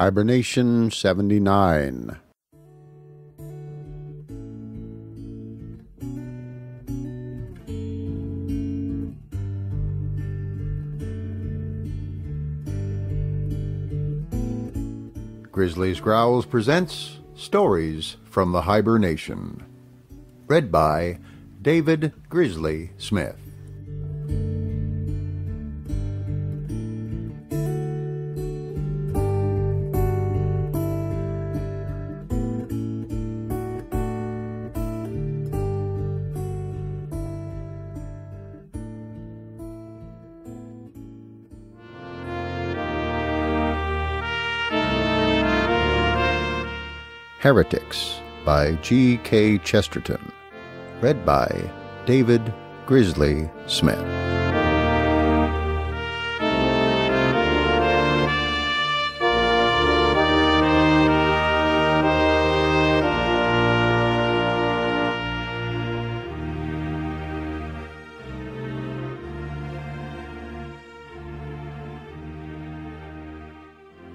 Hiber-Nation 79. Grizzly's Growls presents Stories from the Hiber-Nation. Read by David Grizzly Smith. Heretics by G.K. Chesterton. Read by David Grizzly Smith.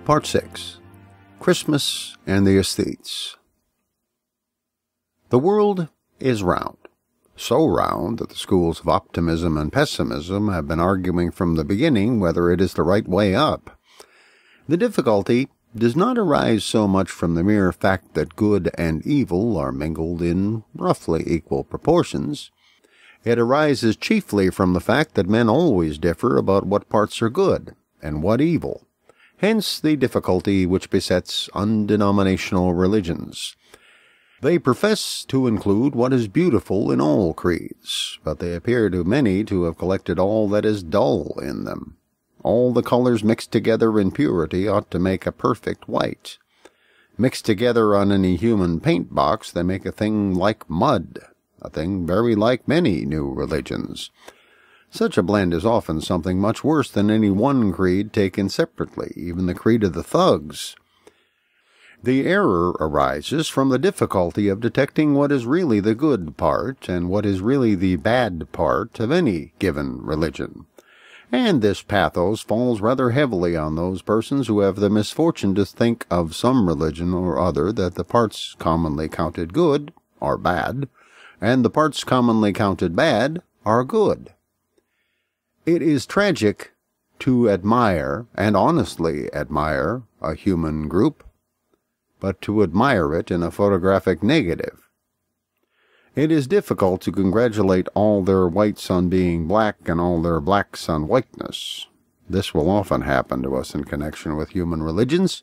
Part 6. Christmas and the Esthetes. The world is round. So round that the schools of optimism and pessimism have been arguing from the beginning whether it is the right way up. The difficulty does not arise so much from the mere fact that good and evil are mingled in roughly equal proportions. It arises chiefly from the fact that men always differ about what parts are good and what evil. Hence the difficulty which besets undenominational religions. They profess to include what is beautiful in all creeds, but they appear to many to have collected all that is dull in them. All the colors mixed together in purity ought to make a perfect white. Mixed together on any human paint box, they make a thing like mud, a thing very like many new religions. Such a blend is often something much worse than any one creed taken separately, even the creed of the thugs. The error arises from the difficulty of detecting what is really the good part and what is really the bad part of any given religion. And this pathos falls rather heavily on those persons who have the misfortune to think of some religion or other that the parts commonly counted good are bad, and the parts commonly counted bad are good. It is tragic to admire, and honestly admire, a human group, but to admire it in a photographic negative. It is difficult to congratulate all their whites on being black and all their blacks on whiteness. This will often happen to us in connection with human religions.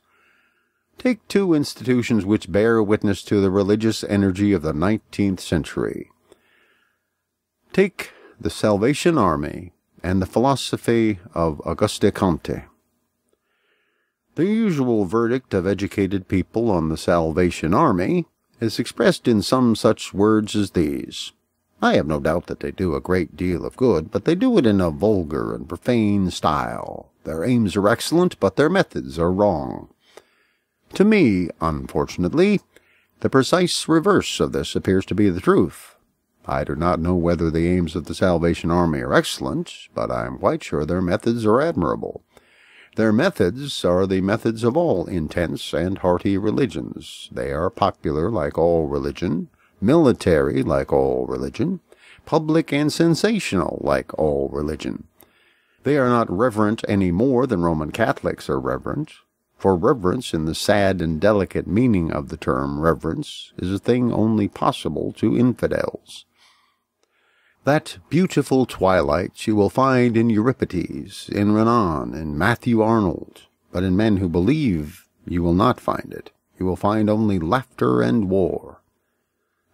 Take two institutions which bear witness to the religious energy of the 19th century. Take the Salvation Army and the philosophy of Gustav Comte. The usual verdict of educated people on the Salvation Army is expressed in some such words as these. I have no doubt that they do a great deal of good, but they do it in a vulgar and profane style. Their aims are excellent, but their methods are wrong. To me, unfortunately, the precise reverse of this appears to be the truth. I do not know whether the aims of the Salvation Army are excellent, but I am quite sure their methods are admirable. Their methods are the methods of all intense and hearty religions. They are popular like all religion, military like all religion, public and sensational like all religion. They are not reverent any more than Roman Catholics are reverent, for reverence in the sad and delicate meaning of the term reverence is a thing only possible to infidels. That beautiful twilight you will find in Euripides, in Renan, in Matthew Arnold, but in men who believe you will not find it. You will find only laughter and war.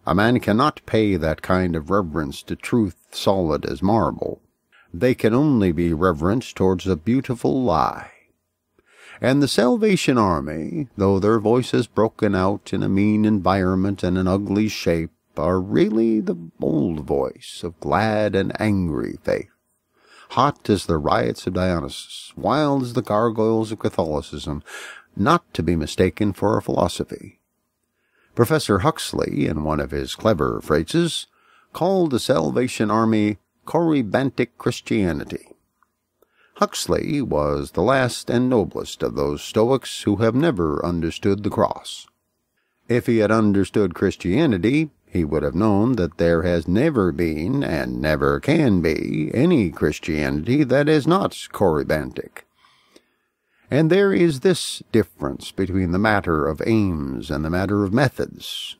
A man cannot pay that kind of reverence to truth solid as marble. They can only be reverent towards a beautiful lie. And the Salvation Army, though their voices broken out in a mean environment and an ugly shape, are really the bold voice of glad and angry faith. Hot as the riots of Dionysus, wild as the gargoyles of Catholicism, not to be mistaken for a philosophy. Professor Huxley, in one of his clever phrases, called the Salvation Army corybantic Christianity. Huxley was the last and noblest of those Stoics who have never understood the cross. If he had understood Christianity, he would have known that there has never been, and never can be, any Christianity that is not corybantic. And there is this difference between the matter of aims and the matter of methods,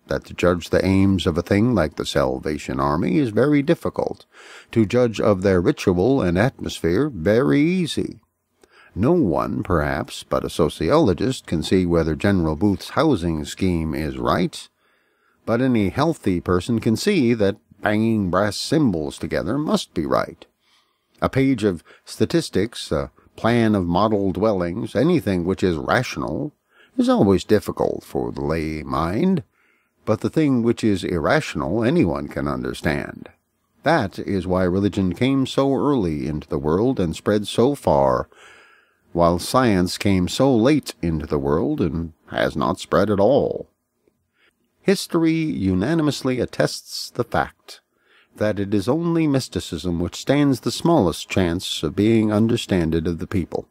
that to judge the aims of a thing like the Salvation Army is very difficult, to judge of their ritual and atmosphere very easy. No one, perhaps, but a sociologist can see whether General Booth's housing scheme is right, but any healthy person can see that banging brass cymbals together must be right. A page of statistics, a plan of model dwellings, anything which is rational, is always difficult for the lay mind, but the thing which is irrational anyone can understand. That is why religion came so early into the world and spread so far, while science came so late into the world and has not spread at all. History unanimously attests the fact that it is only mysticism which stands the smallest chance of being understanded of the people.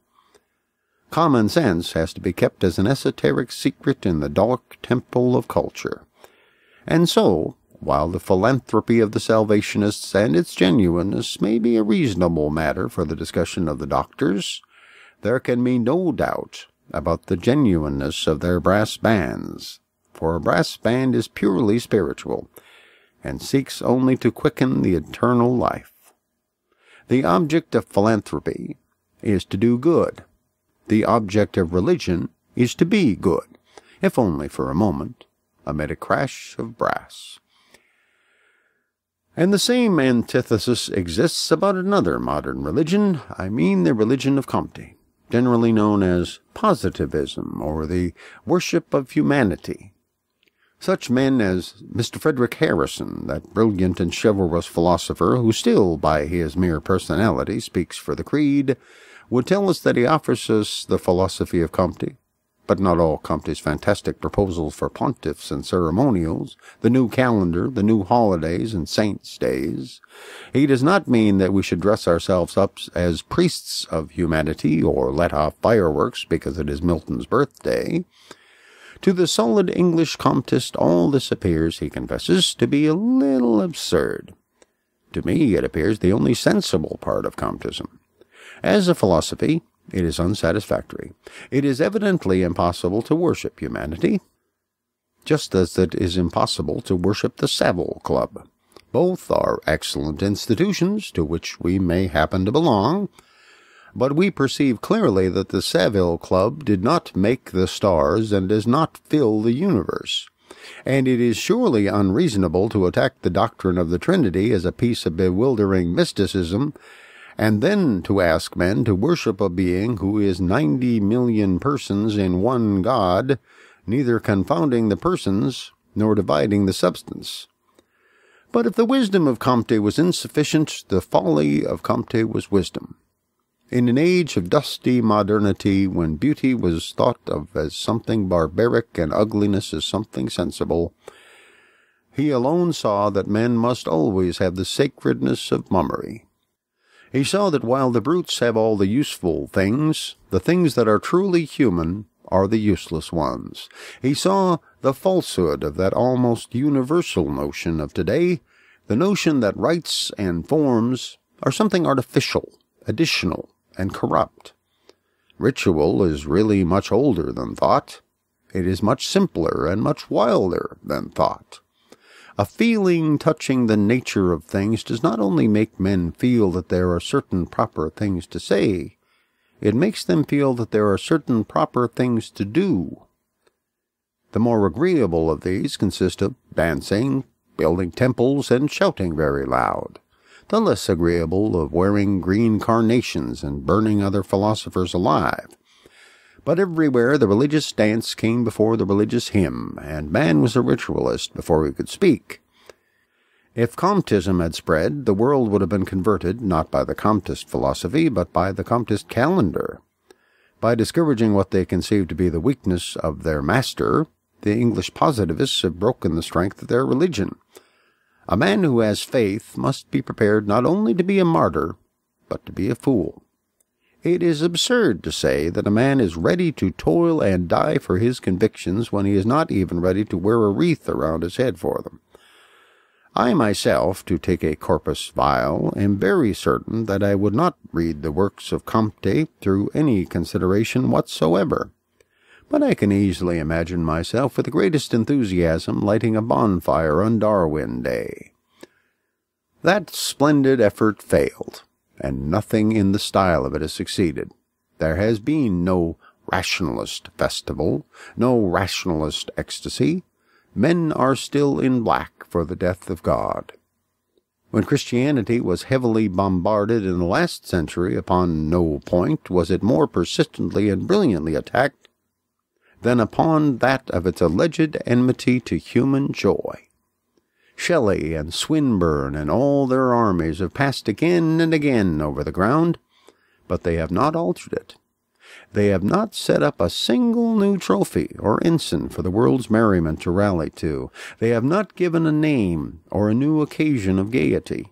Common sense has to be kept as an esoteric secret in the dark temple of culture. And so, while the philanthropy of the Salvationists and its genuineness may be a reasonable matter for the discussion of the doctors, there can be no doubt about the genuineness of their brass bands, for a brass band is purely spiritual, and seeks only to quicken the eternal life. The object of philanthropy is to do good. The object of religion is to be good, if only for a moment, amid a crash of brass. And the same antithesis exists about another modern religion, I mean the religion of Comte, generally known as positivism, or the worship of humanity. Such men as Mr. Frederick Harrison, that brilliant and chivalrous philosopher who still, by his mere personality, speaks for the creed, would tell us that he offers us the philosophy of Comte, but not all Comte's fantastic proposals for pontiffs and ceremonials, the new calendar, the new holidays and saints' days. He does not mean that we should dress ourselves up as priests of humanity or let off fireworks because it is Milton's birthday. To the solid English Comtist all this appears, he confesses, to be a little absurd. To me it appears the only sensible part of Comtism. As a philosophy, it is unsatisfactory. It is evidently impossible to worship humanity, just as it is impossible to worship the Savile Club. Both are excellent institutions to which we may happen to belong, but we perceive clearly that the Savile Club did not make the stars and does not fill the universe, and it is surely unreasonable to attack the doctrine of the Trinity as a piece of bewildering mysticism, and then to ask men to worship a being who is 90 million persons in one God, neither confounding the persons nor dividing the substance. But if the wisdom of Comte was insufficient, the folly of Comte was wisdom. In an age of dusty modernity, when beauty was thought of as something barbaric and ugliness as something sensible, he alone saw that men must always have the sacredness of mummery. He saw that while the brutes have all the useful things, the things that are truly human are the useless ones. He saw the falsehood of that almost universal notion of today, the notion that rites and forms are something artificial, additional, and corrupt. Ritual is really much older than thought. It is much simpler and much wilder than thought. A feeling touching the nature of things does not only make men feel that there are certain proper things to say, it makes them feel that there are certain proper things to do. The more agreeable of these consist of dancing, building temples, and shouting very loud. The less agreeable of wearing green carnations and burning other philosophers alive. But everywhere the religious dance came before the religious hymn, and man was a ritualist before he could speak. If Comtism had spread, the world would have been converted not by the Comtist philosophy, but by the Comtist calendar. By discouraging what they conceived to be the weakness of their master, the English positivists have broken the strength of their religion. A man who has faith must be prepared not only to be a martyr, but to be a fool. It is absurd to say that a man is ready to toil and die for his convictions when he is not even ready to wear a wreath around his head for them. I myself, to take a corpus vile, am very certain that I would not read the works of Comte through any consideration whatsoever. But I can easily imagine myself with the greatest enthusiasm lighting a bonfire on Darwin Day. That splendid effort failed, and nothing in the style of it has succeeded. There has been no rationalist festival, no rationalist ecstasy. Men are still in black for the death of God. When Christianity was heavily bombarded in the last century, upon no point was it more persistently and brilliantly attacked than upon that of its alleged enmity to human joy. Shelley and Swinburne and all their armies have passed again and again over the ground, but they have not altered it. They have not set up a single new trophy or ensign for the world's merriment to rally to. They have not given a name or a new occasion of gaiety.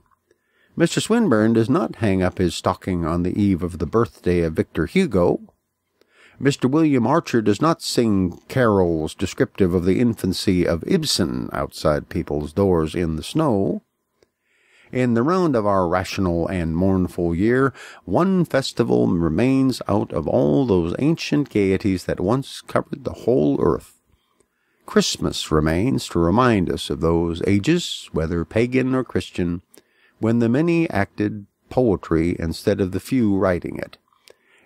Mr. Swinburne does not hang up his stocking on the eve of the birthday of Victor Hugo. Mr. William Archer does not sing carols descriptive of the infancy of Ibsen outside people's doors in the snow. In the round of our rational and mournful year, one festival remains out of all those ancient gaieties that once covered the whole earth. Christmas remains to remind us of those ages, whether pagan or Christian, when the many acted poetry instead of the few writing it.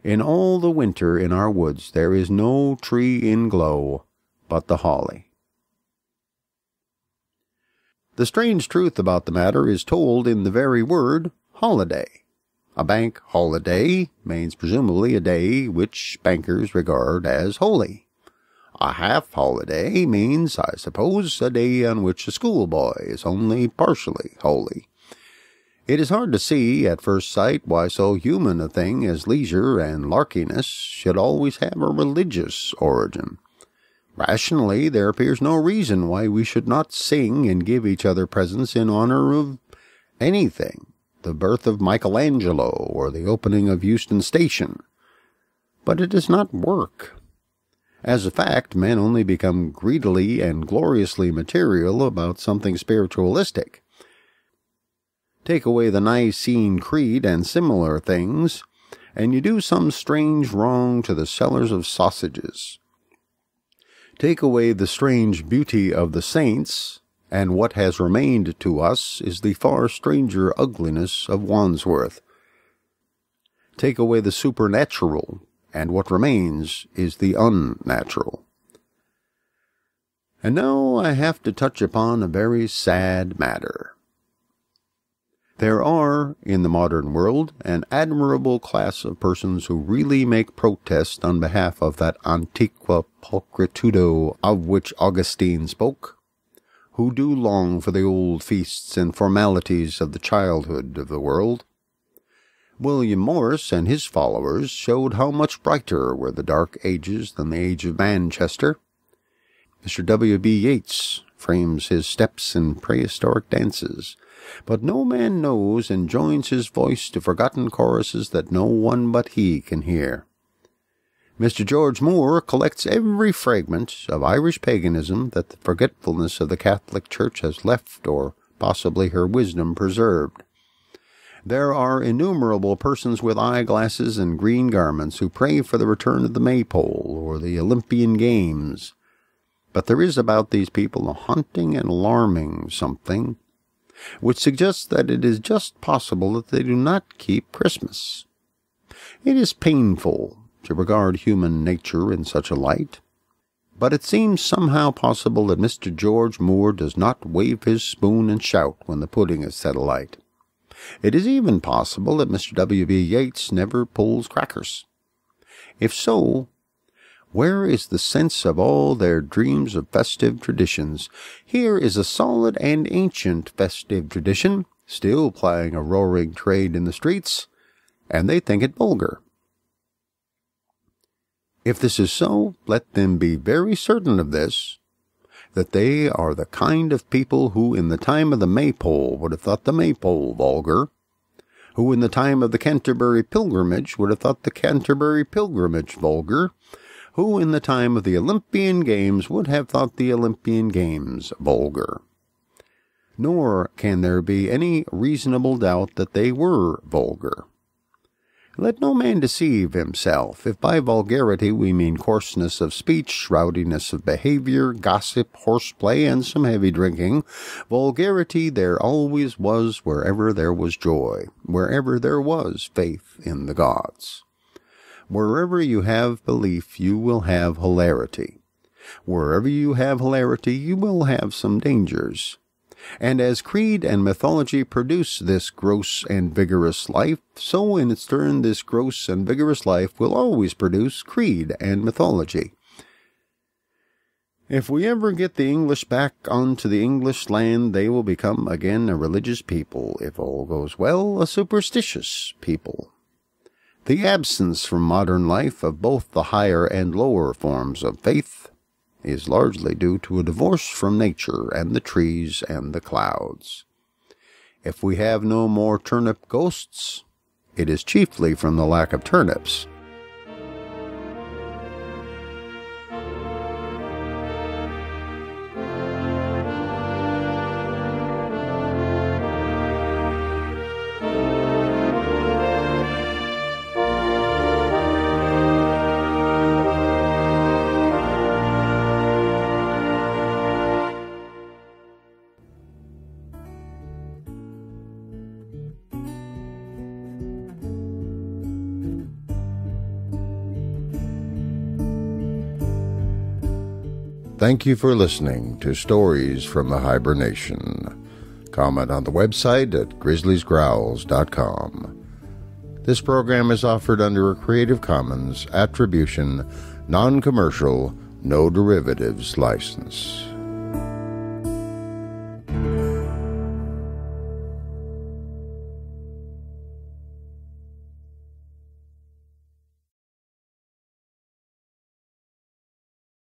In all the winter in our woods there is no tree in glow but the holly. The strange truth about the matter is told in the very word holiday. A bank holiday means presumably a day which bankers regard as holy. A half-holiday means, I suppose, a day on which a schoolboy is only partially holy. It is hard to see, at first sight, why so human a thing as leisure and larkiness should always have a religious origin. Rationally, there appears no reason why we should not sing and give each other presents in honor of anything, the birth of Michelangelo or the opening of Euston Station. But it does not work. As a fact, men only become greedily and gloriously material about something spiritualistic. Take away the Nicene Creed and similar things, and you do some strange wrong to the sellers of sausages. Take away the strange beauty of the saints, and what has remained to us is the far stranger ugliness of Wandsworth. Take away the supernatural, and what remains is the unnatural. And now I have to touch upon a very sad matter. There are, in the modern world, an admirable class of persons who really make protest on behalf of that antiqua pulchritudo of which Augustine spoke, who do long for the old feasts and formalities of the childhood of the world. William Morris and his followers showed how much brighter were the dark ages than the age of Manchester. Mr. W.B. Yeats frames his steps in prehistoric dances, but no man knows and joins his voice to forgotten choruses that no one but he can hear. Mr. George Moore collects every fragment of Irish paganism that the forgetfulness of the Catholic Church has left, or possibly her wisdom preserved. There are innumerable persons with eyeglasses and green garments who pray for the return of the Maypole or the Olympian Games. But there is about these people a haunting and alarming something, which suggests that it is just possible that they do not keep Christmas. It is painful to regard human nature in such a light, but it seems somehow possible that Mr. George Moore does not wave his spoon and shout when the pudding is set alight. It is even possible that Mr. W.B. Yeats never pulls crackers. If so, where is the sense of all their dreams of festive traditions? Here is a solid and ancient festive tradition, still plying a roaring trade in the streets, and they think it vulgar. If this is so, let them be very certain of this, that they are the kind of people who in the time of the Maypole would have thought the Maypole vulgar, Who in the time of the Canterbury Pilgrimage would have thought the Canterbury Pilgrimage vulgar? Who in the time of the Olympian Games would have thought the Olympian Games vulgar? Nor can there be any reasonable doubt that they were vulgar. Let no man deceive himself. If by vulgarity we mean coarseness of speech, rowdiness of behavior, gossip, horseplay, and some heavy drinking, vulgarity there always was wherever there was joy, wherever there was faith in the gods. Wherever you have belief, you will have hilarity. Wherever you have hilarity, you will have some dangers. And as creed and mythology produce this gross and vigorous life, so in its turn this gross and vigorous life will always produce creed and mythology. If we ever get the English back onto the English land, they will become again a religious people, if all goes well, a superstitious people. The absence from modern life of both the higher and lower forms of faith is largely due to a divorce from nature and the trees and the clouds. If we have no more turnip ghosts, it is chiefly from the lack of turnips. Thank you for listening to Stories from the Hiber-Nation. Comment on the website at grizzliesgrowls.com. This program is offered under a Creative Commons Attribution, Non-Commercial, No Derivatives license.